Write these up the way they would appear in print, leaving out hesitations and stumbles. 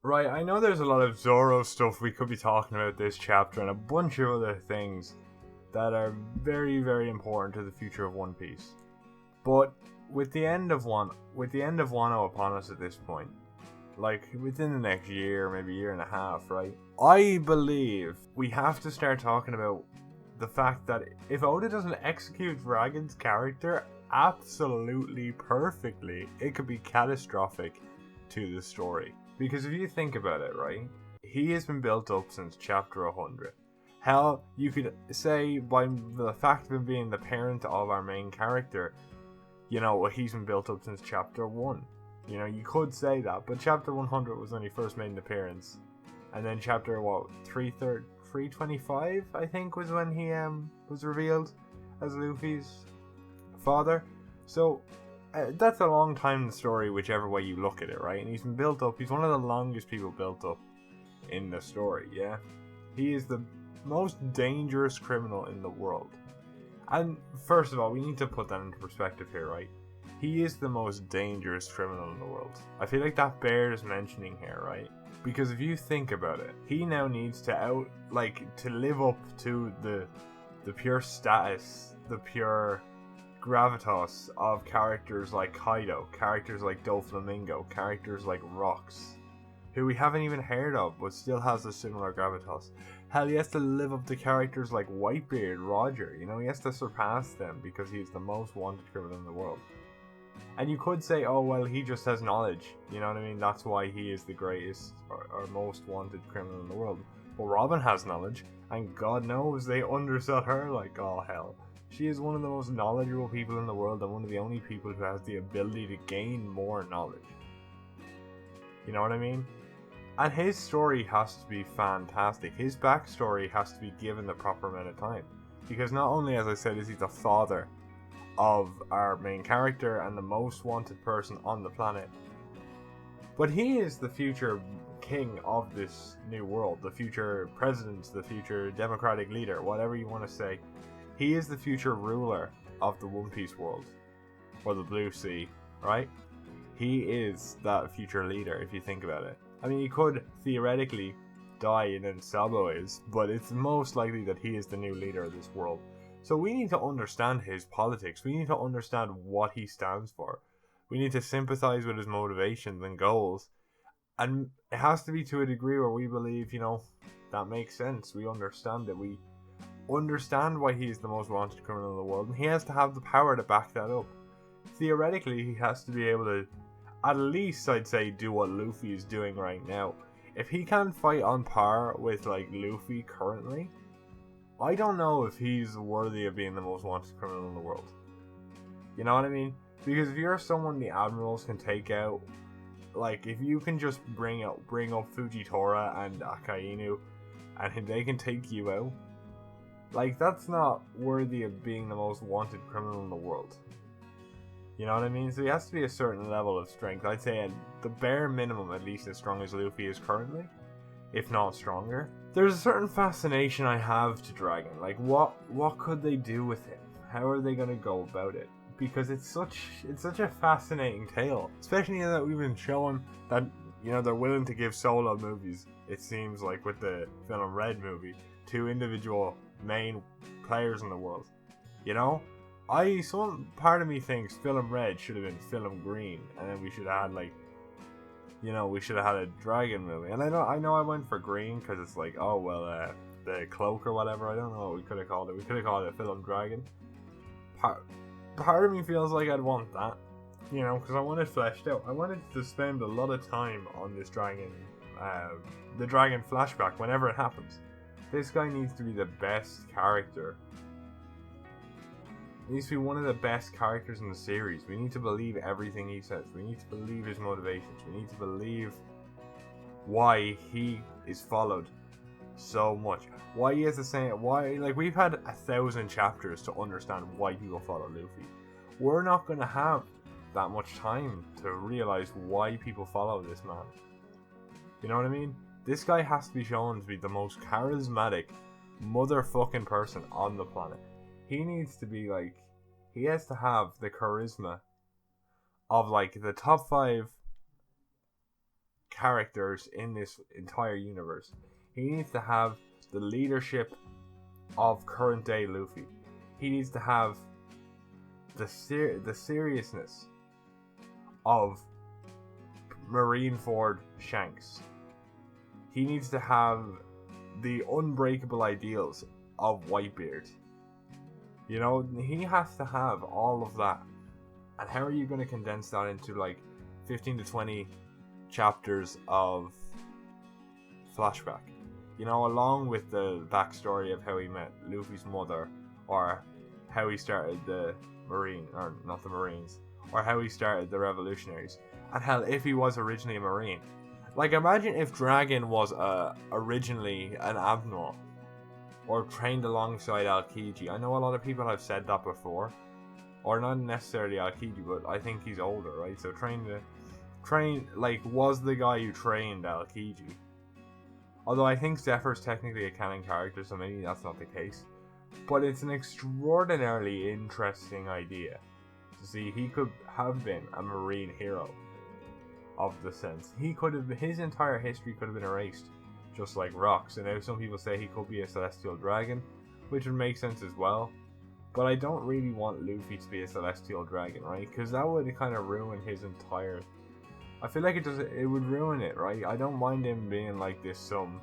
Right, I know there's a lot of Zoro stuff we could be talking about this chapter and a bunch of other things that are very, very important to the future of One Piece. But with the end of Wano upon us at this point, like within the next year, maybe year and a half, right? I believe we have to start talking about the fact that if Oda doesn't execute Dragon's character absolutely perfectly, it could be catastrophic to the story. Because if you think about it, right, he has been built up since chapter 100. Hell, you could say by the fact of him being the parent of our main character, he's been built up since chapter 1. You could say that, but chapter 100 was when he first made an appearance. And then chapter, 325, I think, was when he was revealed as Luffy's father. So, that's a long time in the story, whichever way you look at it, right? And he's been built up, he's one of the longest people built up in the story, yeah? He is the most dangerous criminal in the world. And first of all, we need to put that into perspective here, right? He is the most dangerous criminal in the world. I feel like that bears mentioning here, right? Because if you think about it, he now needs to to live up to the pure status, the pure gravitas of characters like Kaido, characters like Doflamingo, characters like Rox, who we haven't even heard of, but still has a similar gravitas. Hell, he has to live up to characters like Whitebeard, Roger, he has to surpass them because he's the most wanted criminal in the world. And you could say, oh, well, he just has knowledge, you know what I mean? That's why he is the greatest or most wanted criminal in the world. But Robin has knowledge, and God knows they undersell her like all hell. She is one of the most knowledgeable people in the world and one of the only people who has the ability to gain more knowledge. You know what I mean? And his story has to be fantastic. His backstory has to be given the proper amount of time. Because not only, as I said, is he the father of our main character and the most wanted person on the planet, but he is the future king of this new world, the future president, the future democratic leader, whatever you want to say. He is the future ruler of the One Piece world, or the Blue Sea, right? He is that future leader, if you think about it. I mean, he could theoretically die and then Sabo is, but it's most likely that he is the new leader of this world. So we need to understand his politics. We need to understand what he stands for. We need to sympathize with his motivations and goals. And it has to be to a degree where we believe, that makes sense. We understand it. We understand why he is the most wanted criminal in the world. And he has to have the power to back that up. Theoretically, he has to be able to, at least I'd say, do what Luffy is doing right now. If he can't fight on par with, Luffy currently, I don't know if he's worthy of being the most wanted criminal in the world. You know what I mean? Because if you're someone the admirals can take out, if you can just bring up Fujitora and Akainu, and they can take you out, that's not worthy of being the most wanted criminal in the world. You know what I mean? So he has to be a certain level of strength. I'd say at the bare minimum, at least as strong as Luffy is currently, if not stronger. There's a certain fascination I have to Dragon. What could they do with him? How are they gonna go about it? Because it's such a fascinating tale. Especially now that we've been showing that, they're willing to give solo movies, it seems like with the Film Red movie, to individual main players in the world. Some part of me thinks Film Red should have been Film Green, and then we should have had we should have had a dragon movie. And I know I went for green because it's the cloak or whatever. I don't know what we could have called it. We could have called it Film Dragon. Part of me feels like I'd want that, because I want it fleshed out. I wanted to spend a lot of time on this dragon, the dragon flashback whenever it happens. This guy needs to be the best character. He needs to be one of the best characters in the series. We need to believe everything he says. We need to believe his motivations. We need to believe why he is followed so much. Why he has the same. Why, we've had 1,000 chapters to understand why people follow Luffy. We're not going to have that much time to realize why people follow this man. You know what I mean? This guy has to be shown to be the most charismatic motherfucking person on the planet. He needs to be he has to have the charisma of the top 5 characters in this entire universe. He needs to have the leadership of current day Luffy. He needs to have the seriousness of Marineford Shanks. He needs to have the unbreakable ideals of Whitebeard. You know, he has to have all of that. And how are you going to condense that into like 15 to 20 chapters of flashback? You know, along with the backstory of how he met Luffy's mother, or how he started the Marine, or not the Marines, or how he started the Revolutionaries. And hell, if he was originally a Marine. Like, imagine if Dragon was originally an Admiral, or trained alongside Aokiji. I know a lot of people have said that before, or not necessarily Aokiji, but I think he's older, right? So was the guy who trained Aokiji. Although I think Zephyr's technically a canon character, so maybe that's not the case. But it's an extraordinarily interesting idea to see he could have been a Marine hero of the sense. His entire history could have been erased, just like Rocks. And now some people say he could be a Celestial Dragon, which would make sense as well. But I don't really want Luffy to be a Celestial Dragon, right? Because that would kind of ruin his entire... I feel like it would ruin it, right? I don't mind him being like this some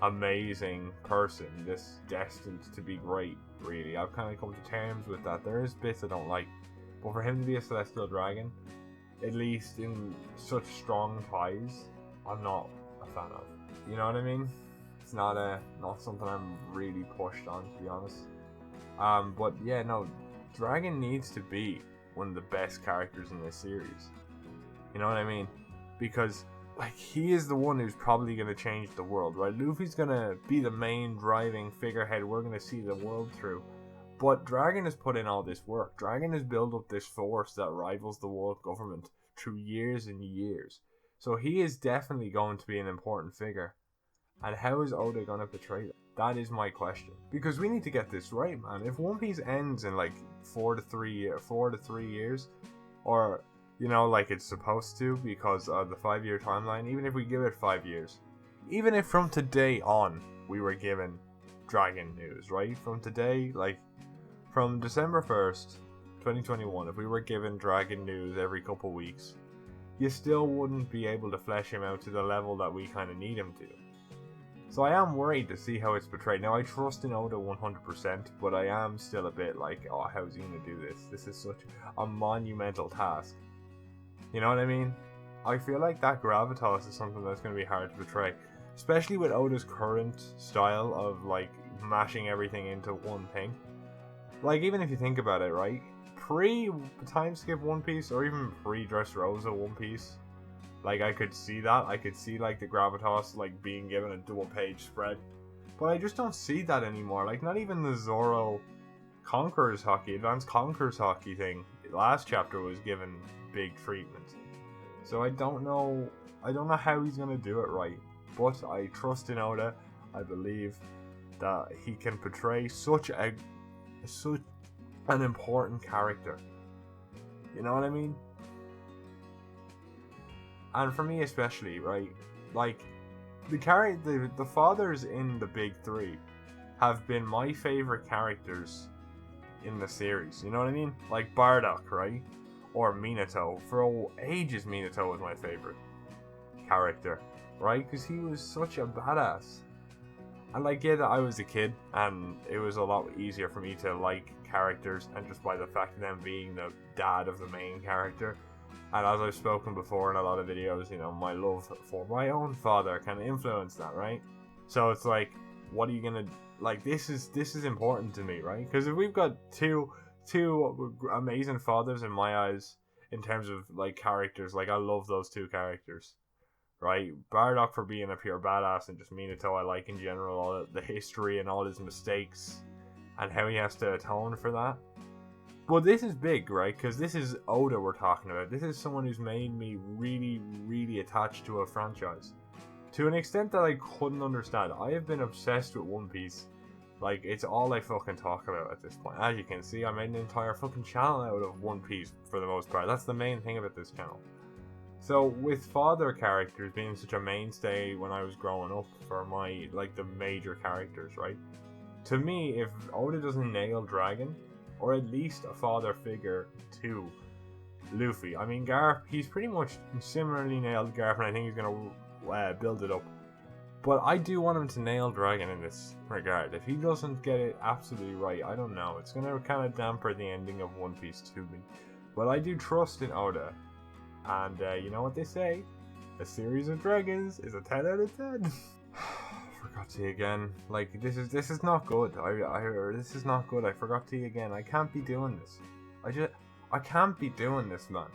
amazing person, this destined to be great, really. I've kind of come to terms with that. There is bits I don't like, but for him to be a Celestial Dragon, at least in such strong ties, I'm not a fan of. You know what I mean? It's not something I'm really pushed on, to be honest. But yeah, no, Dragon needs to be one of the best characters in this series. You know what I mean? Because, like, he is the one who's probably going to change the world, right? Luffy's going to be the main driving figurehead we're going to see the world through. But Dragon has put in all this work. Dragon has built up this force that rivals the world government through years and years. So he is definitely going to be an important figure. And how is Oda going to portray that? That is my question. Because we need to get this right, man. If One Piece ends in like 4 to 3 years, or, you know, like it's supposed to because of the 5-year timeline, even if we give it 5 years, even if from today on we were given Dragon news, right? From today, like from December 1st, 2021, if we were given Dragon news every couple weeks, you still wouldn't be able to flesh him out to the level that we kind of need him to. So I am worried to see how it's portrayed. Now, I trust in Oda 100%, but I am still a bit like, oh, how's he going to do this? This is such a monumental task. You know what I mean? I feel like that gravitas is something that's going to be hard to portray. Especially with Oda's current style of, like, mashing everything into one thing. Like, even if you think about it, right? Pre-timeskip One Piece, or even pre-Dressrosa One Piece, like, I could see that. I could see, like, the gravitas, like, being given a double-page spread. But I just don't see that anymore. Like, not even the Zoro Conqueror's Hockey, Advanced Conqueror's Hockey thing. Last chapter was given big treatment. So I don't know how he's going to do it right. But I trust in Oda. I believe that he can portray such an important character. You know what I mean? And for me especially, right? Like, the fathers in the big three have been my favorite characters in the series. You know what I mean? Like Bardock, right? Or Minato. For ages, Minato was my favorite character, right? Because he was such a badass. And like, yeah, I was a kid, and it was a lot easier for me to like characters, and just by the fact of them being the dad of the main character. And as I've spoken before in a lot of videos, you know, my love for my own father can influence that, right? So it's like, what are you gonna, like, this is important to me, right? Because if we've got two amazing fathers in my eyes in terms of like characters, like I love those two characters, right? Bardock for being a pure badass, and just Minato I like in general, all the history and all his mistakes and how he has to atone for that. Well, this is big, right? Because this is Oda we're talking about. This is someone who's made me really, really attached to a franchise. To an extent that I couldn't understand. I have been obsessed with One Piece. Like, it's all I fucking talk about at this point. As you can see, I made an entire fucking channel out of One Piece for the most part. That's the main thing about this channel. So with father characters being such a mainstay when I was growing up for my like the major characters, right? To me, if Oda doesn't nail Dragon, or at least a father figure to Luffy, I mean Garp, he's pretty much similarly nailed Garp, and I think he's gonna build it up. But I do want him to nail Dragon in this regard. If he doesn't get it absolutely right, I don't know. It's gonna kind of damper the ending of One Piece to me. But I do trust in Oda. And you know what they say? A series of dragons is a 10 out of 10. Forgot to again. Like this is not good. This is not good. I forgot to again. I can't be doing this. I can't be doing this, man.